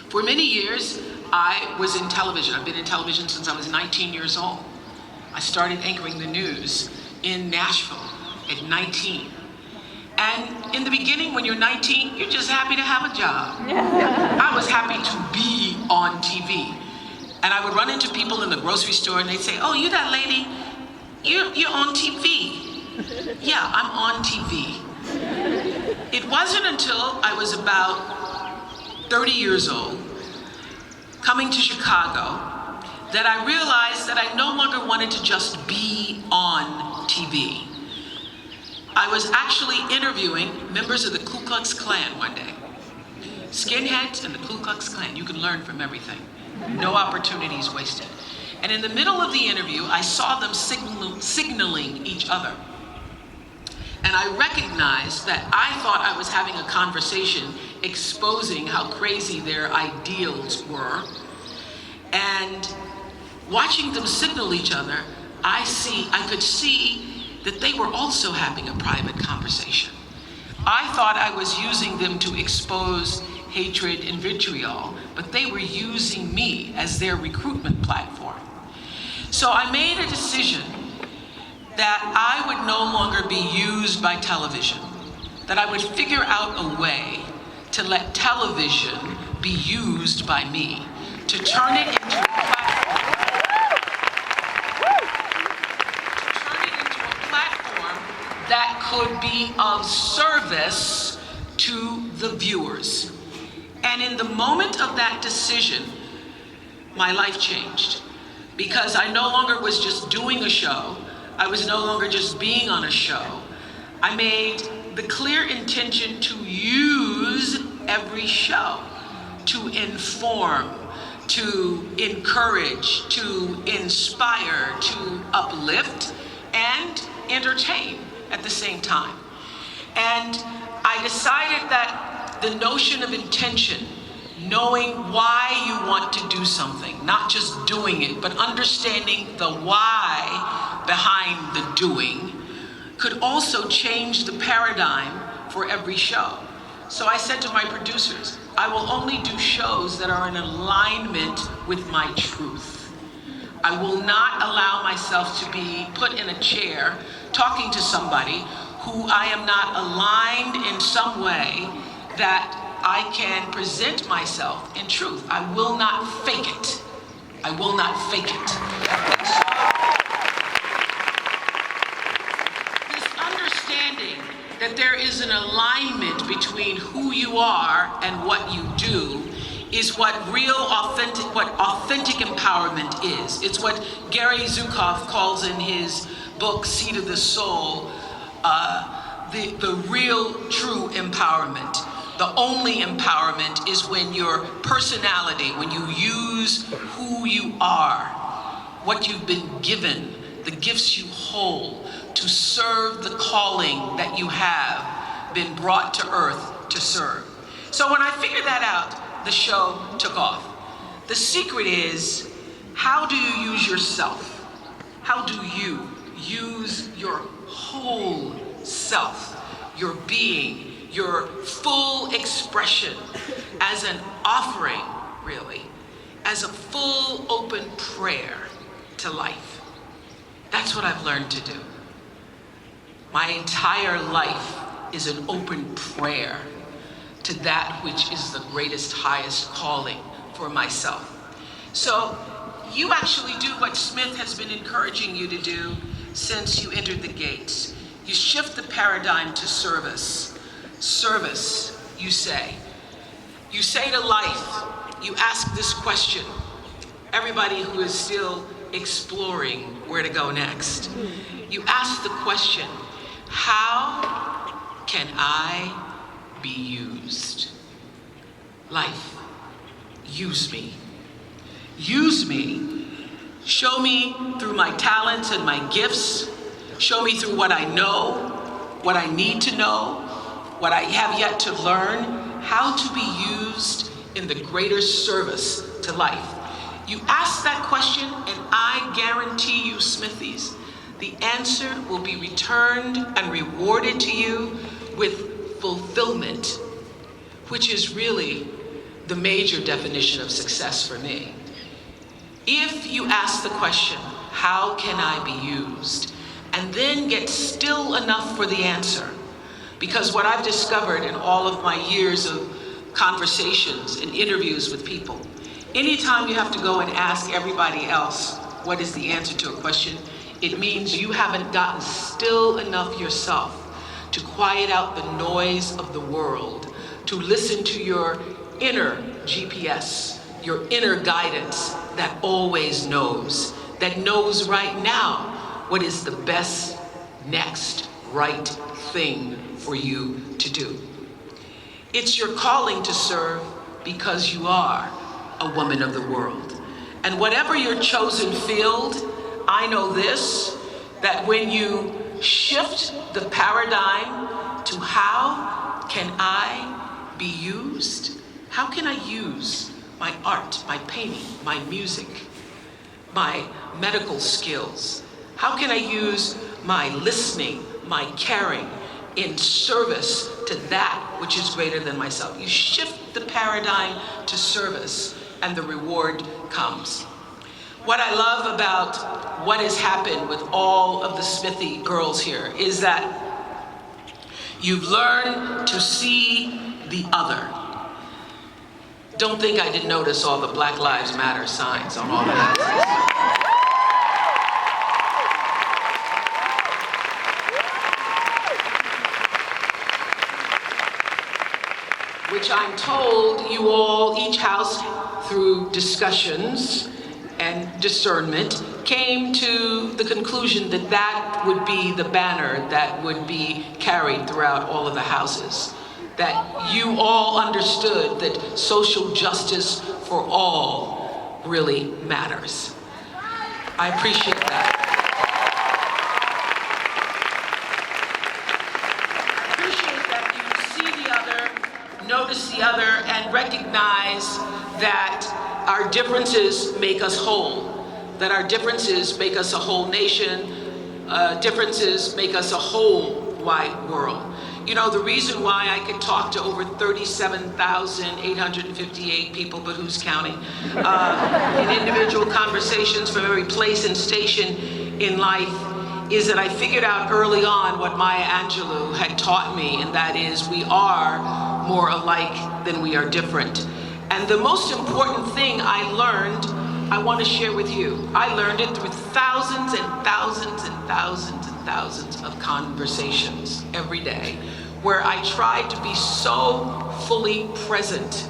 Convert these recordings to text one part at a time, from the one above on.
For many years, I was in television. I've been in television since I was 19 years old. I started anchoring the news in Nashville at 19. And in the beginning, when you're 19, you're just happy to have a job. I was happy to be on TV. And I would run into people in the grocery store and they'd say, "Oh, you that lady, you're on TV." Yeah, I'm on TV. It wasn't until I was about 30 years old, coming to Chicago, that I realized that I no longer wanted to just be on TV. I was actually interviewing members of the Ku Klux Klan one day. Skinheads and the Ku Klux Klan, you can learn from everything. No opportunities wasted. And in the middle of the interview, I saw them signaling each other. And I recognized that I thought I was having a conversation exposing how crazy their ideals were. And watching them signal each other, I could see that they were also having a private conversation. I thought I was using them to expose hatred and vitriol, but they were using me as their recruitment platform. So I made a decision that I would no longer be used by television, that I would figure out a way to let television be used by me, to turn it into a platform that could be of service to the viewers. And in the moment of that decision, my life changed, because I no longer was just doing a show. I was no longer just being on a show. I made the clear intention to use every show to inform, to encourage, to inspire, to uplift, and entertain at the same time. And I decided that the notion of intention, knowing why you want to do something, not just doing it, but understanding the why behind the doing, could also change the paradigm for every show. So I said to my producers, I will only do shows that are in alignment with my truth. I will not allow myself to be put in a chair talking to somebody who I am not aligned in some way that I can present myself in truth. I will not fake it. I will not fake it. This understanding that there is an alignment between who you are and what you do is what authentic empowerment is. It's what Gary Zukav calls in his book, Seed of the Soul, the real true empowerment. The only empowerment is when your personality, when you use who you are, what you've been given, the gifts you hold to serve the calling that you have been brought to earth to serve. So when I figured that out, the show took off. The secret is, how do you use yourself? How do you use your whole self, your being, your full expression as an offering, really, as a full open prayer to life? That's what I've learned to do. My entire life is an open prayer to that which is the greatest, highest calling for myself. So you actually do what Smith has been encouraging you to do since you entered the gates. You shift the paradigm to service. Service, you say. You say to life, you ask this question. Everybody who is still exploring where to go next. You ask the question, how can I be used? Life, use me. Use me. Show me through my talents and my gifts. Show me through what I know, what I need to know, what I have yet to learn, how to be used in the greater service to life. You ask that question, and I guarantee you, Smithies, the answer will be returned and rewarded to you with fulfillment, which is really the major definition of success for me. If you ask the question, how can I be used? And then get still enough for the answer. Because what I've discovered in all of my years of conversations and interviews with people, anytime you have to go and ask everybody else what is the answer to a question, it means you haven't gotten still enough yourself to quiet out the noise of the world, to listen to your inner GPS, your inner guidance that always knows, that knows right now what is the best, next, right thing for you to do. It's your calling to serve because you are a woman of the world. And whatever your chosen field, I know this, that when you shift the paradigm to how can I be used? How can I use my art, my painting, my music, my medical skills? How can I use my listening, my caring in service to that which is greater than myself? You shift the paradigm to service and the reward comes. What I love about what has happened with all of the Smithy girls here is that you've learned to see the other. Don't think I didn't notice all the Black Lives Matter signs on all of that. Which I'm told you all, each house, through discussions and discernment, came to the conclusion that that would be the banner that would be carried throughout all of the houses. That you all understood that social justice for all really matters. I appreciate that. Notice the other and recognize that our differences make us whole, that our differences make us a whole nation, differences make us a whole wide world. You know, the reason why I could talk to over 37,858 people, but who's counting, in individual conversations from every place and station in life is that I figured out early on what Maya Angelou had taught me, and that is we are more alike than we are different. And the most important thing I learned, I want to share with you. I learned it through thousands and thousands and thousands and thousands of conversations every day, where I tried to be so fully present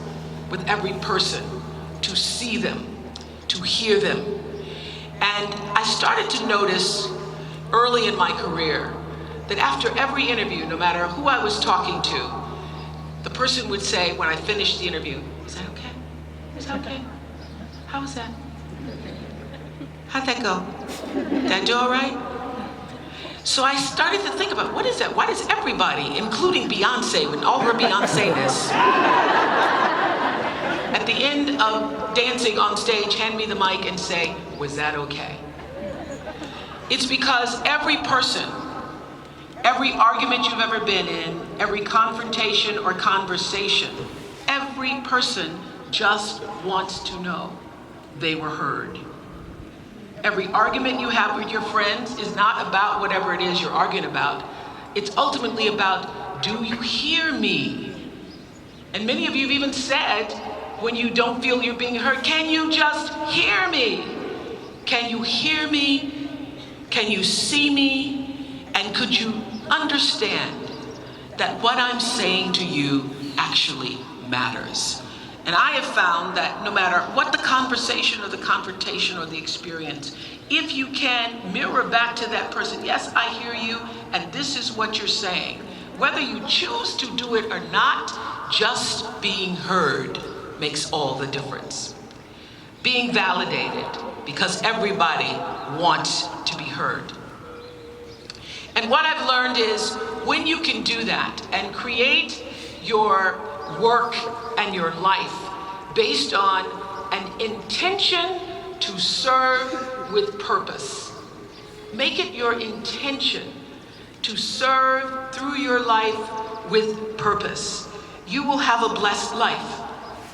with every person, to see them, to hear them. And I started to notice early in my career that after every interview, no matter who I was talking to, the person would say, when I finished the interview, "Is that okay? Is that okay? How was that? How'd that go? Did I do all right?" So I started to think about, what is that? Why does everybody, including Beyonce, with all her Beyonce-ness, at the end of dancing on stage, hand me the mic and say, "Was that okay?" It's because every person, every argument you've ever been in, every confrontation or conversation, every person just wants to know they were heard. Every argument you have with your friends is not about whatever it is you're arguing about. It's ultimately about, do you hear me? And many of you have even said, when you don't feel you're being heard, can you just hear me? Can you hear me? Can you see me? And could you understand that what I'm saying to you actually matters? And I have found that no matter what the conversation or the confrontation or the experience, if you can mirror back to that person, yes, I hear you, and this is what you're saying. Whether you choose to do it or not, just being heard makes all the difference. Being validated, because everybody wants to be heard. And what I've learned is when you can do that and create your work and your life based on an intention to serve with purpose, make it your intention to serve through your life with purpose, you will have a blessed life.